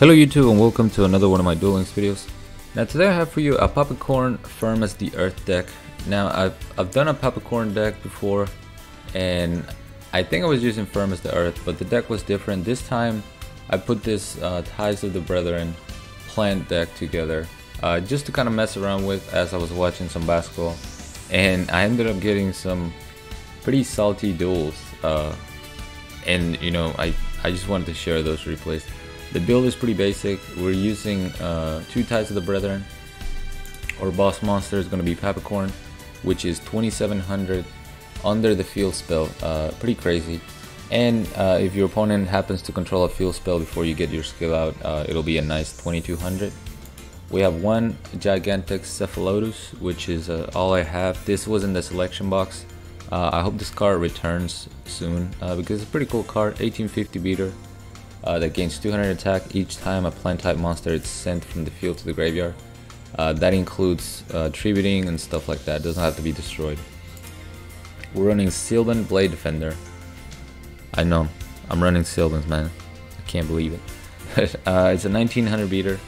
Hello YouTube and welcome to another one of my Duel Links videos. Now today I have for you a Popcorn Firm as the Earth deck. Now I've done a Popcorn deck before and I think I was using Firm as the Earth, but the deck was different. This time I put this Ties of the Brethren plant deck together just to kind of mess around with as I was watching some basketball, and I ended up getting some pretty salty duels and you know I just wanted to share those replays. The build is pretty basic. We're using 2 Ties of the Brethren. Our boss monster is going to be Popcorn, which is 2700 under the field spell. Pretty crazy. And if your opponent happens to control a field spell before you get your skill out, it'll be a nice 2200. We have 1 gigantic Cephalotus, which is all I have. This was in the selection box. I hope this card returns soon because it's a pretty cool card. 1850 beater. That gains 200 attack each time a plant type monster is sent from the field to the graveyard. That includes tributing and stuff like that. It doesn't have to be destroyed. We're running Sylvan Blade Defender. I know, I'm running Sylvans, man. I can't believe it. It's a 1900 beater.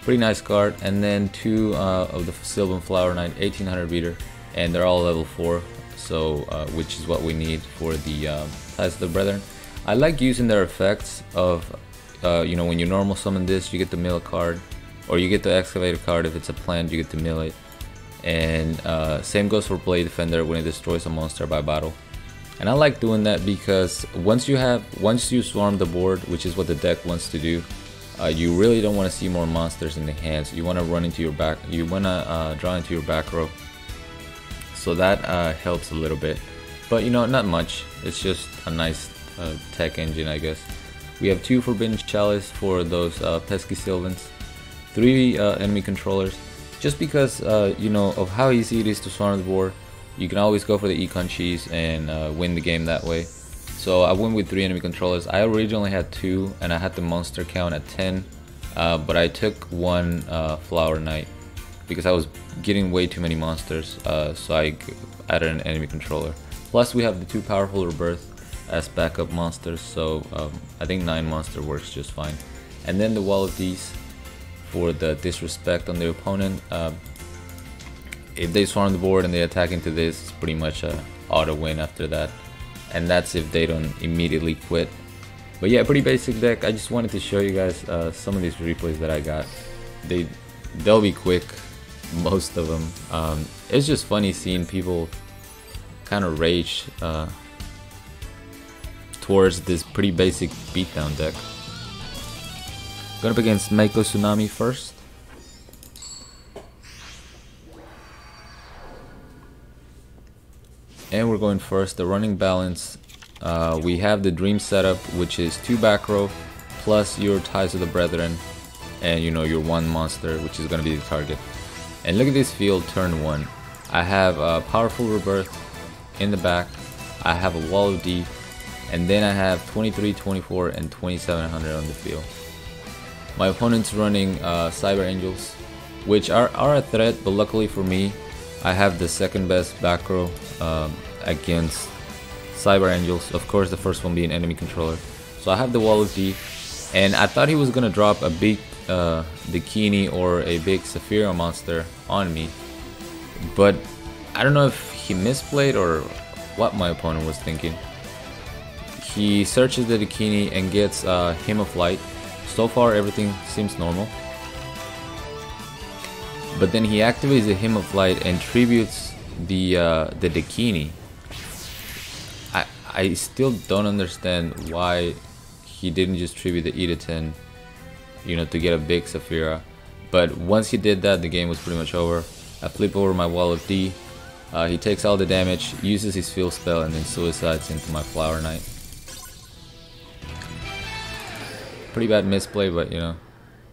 Pretty nice card. And then 2 of the Sylvan Flower Knight, 1800 beater. And they're all level 4. So, which is what we need for the Ties of the Brethren. I like using their effects of, you know, when you normal summon this, you get to mill a card, or you get to excavate a card. If it's a plant, you get to mill it. And same goes for Blade Defender when it destroys a monster by battle. And I like doing that because once you swarm the board, which is what the deck wants to do, you really don't want to see more monsters in the hands. You want to run into your back. You want to draw into your back row. So that helps a little bit, but you know, not much. It's just a nice tech engine, I guess. We have 2 Forbidden Chalice for those pesky Sylvans, 3 enemy controllers, just because you know of how easy it is to swarm the board. You can always go for the econ cheese and win the game that way. So I went with 3 enemy controllers. I originally had 2 and I had the monster count at 10, but I took 1 Flower Knight because I was getting way too many monsters, so I added an enemy controller. Plus we have the 2 Powerful Rebirth as backup monsters, so I think 9 monster works just fine. And then the Wall of These for the disrespect on the opponent. If they swarm the board and they attack into this, it's pretty much a auto win after that, and that's if they don't immediately quit. But yeah, pretty basic deck. I just wanted to show you guys some of these replays that I got. They'll be quick, most of them. It's just funny seeing people kind of rage towards this pretty basic beatdown deck. Going up against Meiko Tsunami first. And we're going first. The running balance. We have the Dream setup, which is 2 back row plus your Ties of the Brethren, and you know your 1 monster, which is going to be the target. And look at this field turn 1. I have a Powerful Rebirth in the back. I have a Wall of D. And then I have 23, 24, and 2700 on the field. My opponent's running Cyber Angels, which are a threat, but luckily for me, I have the second best back row against Cyber Angels. Of course, the first one being enemy controller. So I have the Wall of D, and I thought he was gonna drop a big Bikini or a big Saphira monster on me, but I don't know if he misplayed or what my opponent was thinking. He searches the Bikini and gets Hymn of Light. So far everything seems normal. But then he activates the Hymn of Light and tributes the Bikini. I still don't understand why he didn't just tribute the Edaten, you know, to get a big Saphira. But once he did that, the game was pretty much over. I flip over my Wall of D. He takes all the damage, uses his field spell, and then suicides into my Flower Knight. Pretty bad misplay, but you know,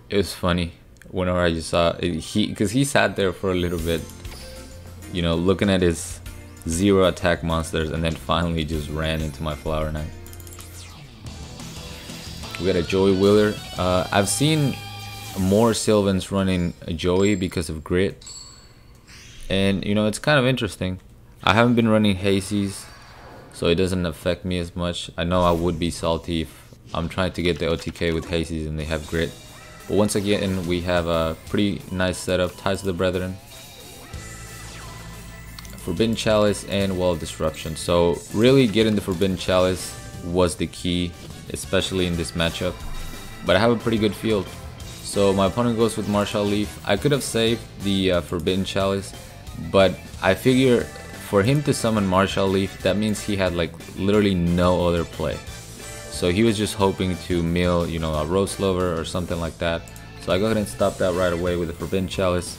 it was funny whenever I just saw it, because he sat there for a little bit, you know, looking at his 0 attack monsters, and then finally just ran into my Flower Knight. We got a Joey Wheeler. I've seen more Sylvans running a Joey because of grit, and you know, it's kind of interesting. I haven't been running Hazy's, so it doesn't affect me as much. I know I would be salty if I'm trying to get the OTK with Hazy's and they have grit. But once again, we have a pretty nice setup. Ties of the Brethren, Forbidden Chalice, and Wall of Disruption. So really getting the Forbidden Chalice was the key, especially in this matchup. But I have a pretty good field. So my opponent goes with Martial Leaf. I could have saved the Forbidden Chalice, but I figure for him to summon Martial Leaf, that means he had like literally no other play. So he was just hoping to mill, you know, a Rose Lover or something like that. So I go ahead and stop that right away with the Forbidden Chalice.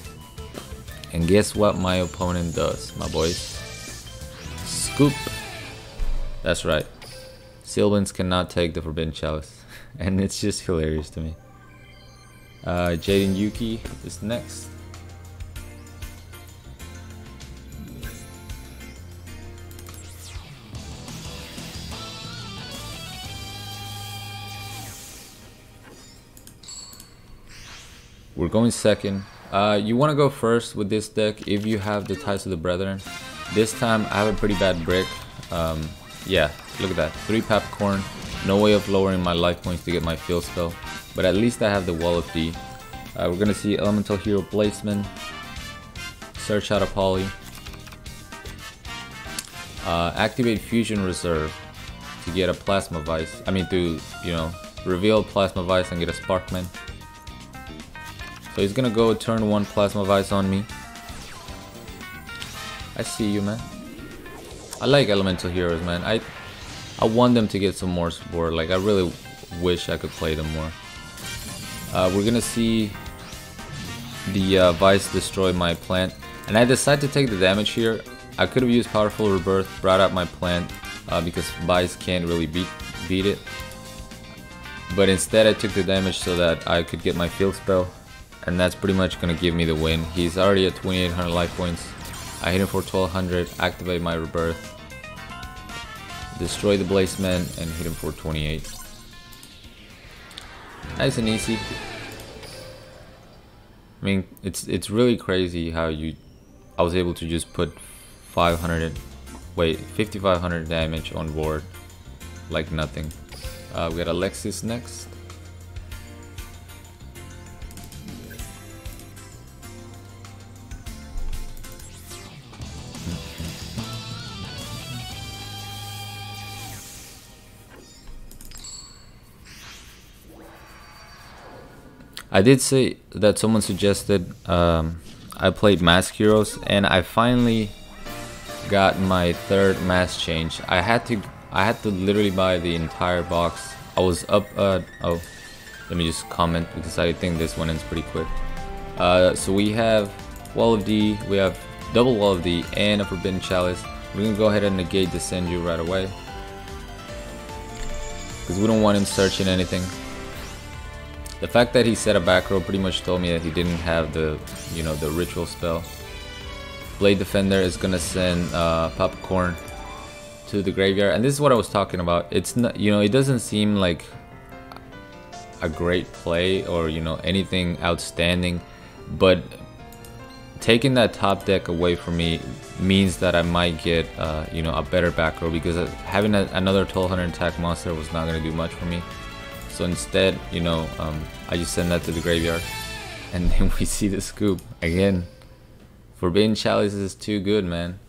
And guess what my opponent does, my boys? Scoop. That's right. Sylvans cannot take the Forbidden Chalice. And it's just hilarious to me. Jaden Yuki is next. We're going second. You want to go first with this deck if you have the Ties of the Brethren. This time I have a pretty bad brick. Yeah, look at that. 3 Popcorn. No way of lowering my life points to get my field spell. But at least I have the Wall of D. We're going to see Elemental Hero Placement. Search out a Poly. Activate Fusion Reserve to get a Plasma Vice. I mean to, you know, reveal Plasma Vice and get a Sparkman. So he's gonna go turn 1 Plasma Vice on me. I see you, man. I like Elemental Heroes, man. I want them to get some more support. Like, I really wish I could play them more. We're gonna see the Vice destroy my plant. And I decide to take the damage here. I could have used Powerful Rebirth, brought out my plant, because Vice can't really beat it. But instead I took the damage so that I could get my field spell. And that's pretty much gonna give me the win. He's already at 2800 life points. I hit him for 1200, activate my Rebirth, destroy the Blazeman, and hit him for 28. Nice and easy. I mean, it's really crazy how I was able to just put 5500 damage on board like nothing. We got Alexis next. I did say that someone suggested I played Mask Heroes, and I finally got my 3rd mask change. I had to literally buy the entire box. I was up oh, let me just comment because I think this one ends pretty quick. So we have Wall of D, we have double Wall of D, and a Forbidden Chalice. We're gonna go ahead and negate the Senju right away because we don't want him searching anything. The fact that he set a back row pretty much told me that he didn't have the, you know, the ritual spell. Blade Defender is gonna send Popcorn to the graveyard, and this is what I was talking about. It's not, you know, it doesn't seem like a great play or, you know, anything outstanding, but taking that top deck away from me means that I might get, you know, a better back row, because having another 1200 attack monster was not gonna do much for me. So instead, you know, I just send that to the graveyard, and then we see the scoop again. Forbidden Chalice is too good, man.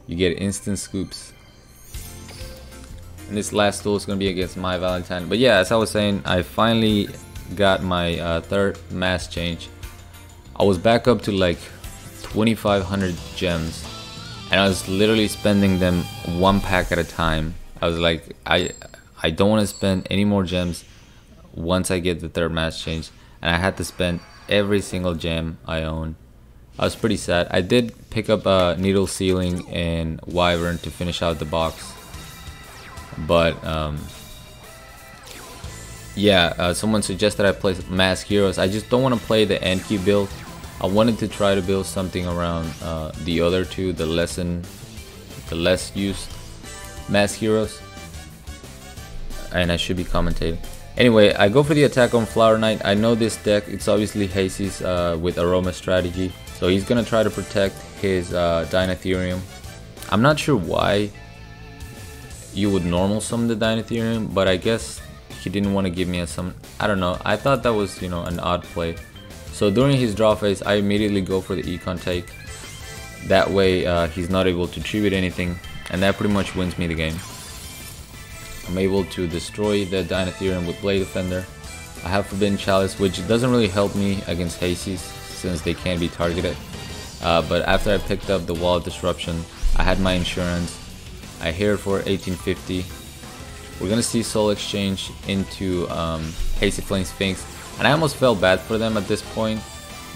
You get instant scoops. And this last duel is gonna be against my Valentine. But yeah, as I was saying, I finally got my 3rd mass change. I was back up to like 2500 gems, and I was literally spending them 1 pack at a time. I was like, I don't want to spend any more gems once I get the 3rd mass change, and I had to spend every single gem I own. I was pretty sad. I did pick up a Needle Ceiling and Wyvern to finish out the box, but yeah, someone suggested I play Mask Heroes. I just don't want to play the Enki build. I wanted to try to build something around the other two, the less used Mask Heroes. And I should be commentating. Anyway, I go for the attack on Flower Knight. I know this deck, it's obviously Hazy's with Aroma strategy. So he's gonna try to protect his Dynetherium. I'm not sure why you would normal summon the Dynetherium, but I guess he didn't want to give me a summon. I don't know. I thought that was, you know, an odd play. So during his draw phase, I immediately go for the econ take. That way he's not able to tribute anything, and that pretty much wins me the game. I'm able to destroy the Dinotherium with Blade Defender. I have Forbidden Chalice, which doesn't really help me against Hasties since they can be targeted. But after I picked up the Wall of Disruption, I had my insurance. I hear for 1850. We're gonna see Soul Exchange into Hasty Flame Sphinx, and I almost felt bad for them at this point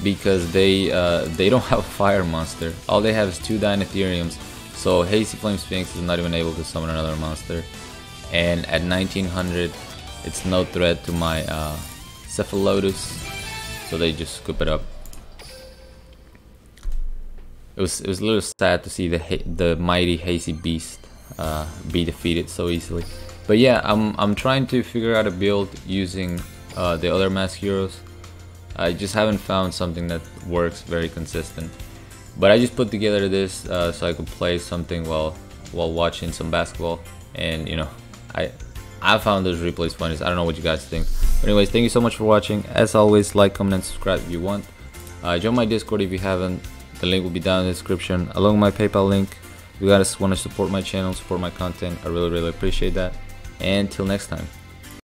because they don't have a fire monster. All they have is 2 Dinotheriums, so Hasty Flame Sphinx is not even able to summon another monster. And at 1900, it's no threat to my Cephalotus, so they just scoop it up. It was a little sad to see the mighty Hasty Beast be defeated so easily. But yeah, I'm trying to figure out a build using the other mask heroes. I just haven't found something that works very consistent. But I just put together this so I could play something while watching some basketball, and you know, I found those replays funny. I don't know what you guys think. But anyways, thank you so much for watching. As always, like, comment, and subscribe if you want. Join my Discord if you haven't. The link will be down in the description, along with my PayPal link. If you guys want to support my channel, support my content, I really appreciate that. And till next time.